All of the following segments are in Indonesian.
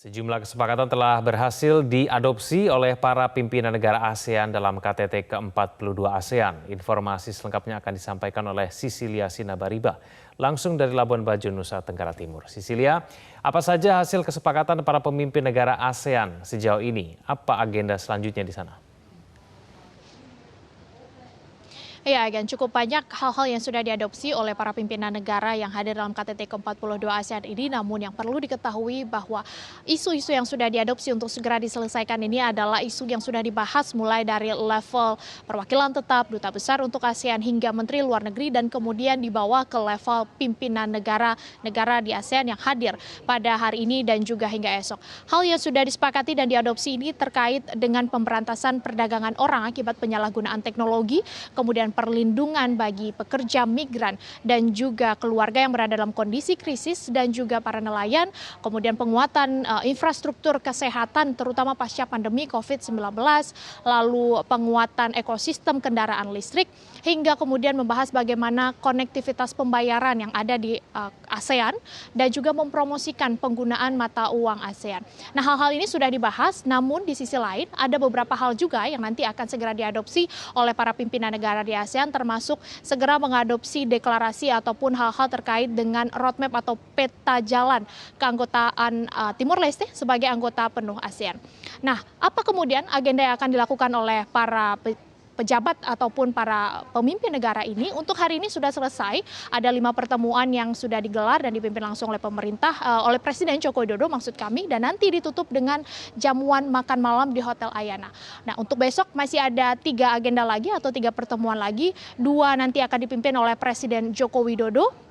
Sejumlah kesepakatan telah berhasil diadopsi oleh para pimpinan negara ASEAN dalam KTT ke-42 ASEAN. Informasi selengkapnya akan disampaikan oleh Sisilia Sinabariba, langsung dari Labuan Bajo, Nusa Tenggara Timur. Sisilia, apa saja hasil kesepakatan para pemimpin negara ASEAN sejauh ini? Apa agenda selanjutnya di sana? Ya, Gan, cukup banyak hal-hal yang sudah diadopsi oleh para pimpinan negara yang hadir dalam KTT ke-42 ASEAN ini. Namun yang perlu diketahui bahwa isu-isu yang sudah diadopsi untuk segera diselesaikan ini adalah isu yang sudah dibahas mulai dari level perwakilan tetap, duta besar untuk ASEAN hingga menteri luar negeri dan kemudian dibawa ke level pimpinan negara di ASEAN yang hadir pada hari ini dan juga hingga esok. Hal yang sudah disepakati dan diadopsi ini terkait dengan pemberantasan perdagangan orang akibat penyalahgunaan teknologi, kemudian perlindungan bagi pekerja migran dan juga keluarga yang berada dalam kondisi krisis dan juga para nelayan, kemudian penguatan infrastruktur kesehatan terutama pasca pandemi COVID-19, lalu penguatan ekosistem kendaraan listrik, hingga kemudian membahas bagaimana konektivitas pembayaran yang ada di ASEAN dan juga mempromosikan penggunaan mata uang ASEAN. Nah, hal-hal ini sudah dibahas, namun di sisi lain ada beberapa hal juga yang nanti akan segera diadopsi oleh para pimpinan negara di ASEAN, termasuk segera mengadopsi deklarasi ataupun hal-hal terkait dengan roadmap atau peta jalan keanggotaan Timur Leste sebagai anggota penuh ASEAN. Nah, apa kemudian agenda yang akan dilakukan oleh para pejabat ataupun para pemimpin negara ini? Untuk hari ini sudah selesai, ada 5 pertemuan yang sudah digelar dan dipimpin langsung oleh pemerintah, oleh Presiden Joko Widodo maksud kami, dan nanti ditutup dengan jamuan makan malam di Hotel Ayana. Nah, untuk besok masih ada 3 agenda lagi atau 3 pertemuan lagi, 2 nanti akan dipimpin oleh Presiden Joko Widodo,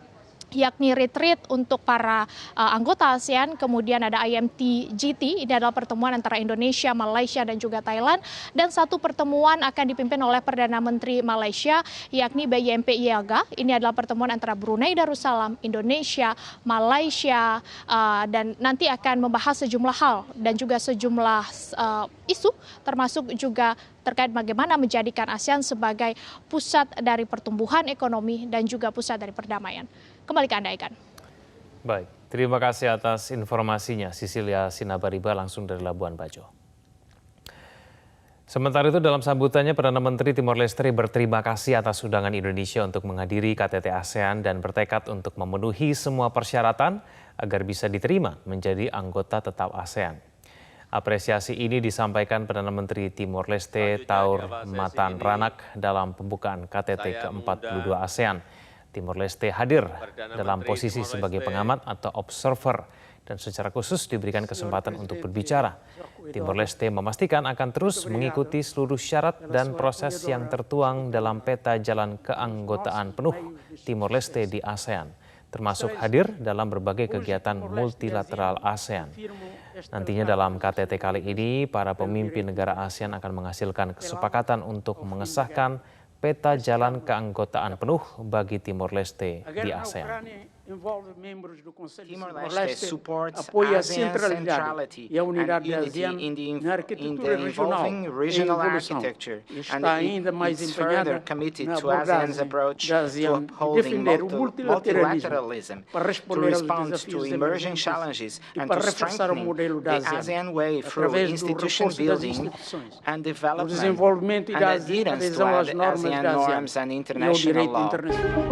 yakni retreat untuk para anggota ASEAN, kemudian ada IMT GT, ini adalah pertemuan antara Indonesia, Malaysia, dan juga Thailand, dan 1 pertemuan akan dipimpin oleh Perdana Menteri Malaysia, yakni BYMP Iaga, ini adalah pertemuan antara Brunei Darussalam, Indonesia, Malaysia, dan nanti akan membahas sejumlah hal dan juga sejumlah isu, termasuk juga terkait bagaimana menjadikan ASEAN sebagai pusat dari pertumbuhan ekonomi dan juga pusat dari perdamaian. Kembali ke Anda, Ikan. Baik, terima kasih atas informasinya, Sisilia Sinabariba langsung dari Labuan Bajo. Sementara itu dalam sambutannya, Perdana Menteri Timor Leste berterima kasih atas undangan Indonesia untuk menghadiri KTT ASEAN dan bertekad untuk memenuhi semua persyaratan agar bisa diterima menjadi anggota tetap ASEAN. Apresiasi ini disampaikan Perdana Menteri Timor Leste Taur Matan Ranak dalam pembukaan KTT ke-42 ASEAN. Timor Leste hadir dalam posisi sebagai pengamat atau observer dan secara khusus diberikan kesempatan untuk berbicara. Timor Leste memastikan akan terus mengikuti seluruh syarat dan proses yang tertuang dalam peta jalan keanggotaan penuh Timor Leste di ASEAN, termasuk hadir dalam berbagai kegiatan multilateral ASEAN. Nantinya dalam KTT kali ini, para pemimpin negara ASEAN akan menghasilkan kesepakatan untuk mengesahkan peta jalan keanggotaan penuh bagi Timor Leste di ASEAN. Timor-Leste apoia a centralidade e a unidade da ASEAN na arquitetura regional e architecture, está ainda mais empenhada na abordagem da ASEAN de defender o multilateralismo para responder aos desafios emergentes e para reforçar o modelo da ASEAN através do reforço das instituições, o desenvolvimento e da adesão às normas da ASEAN e ao direito internacional.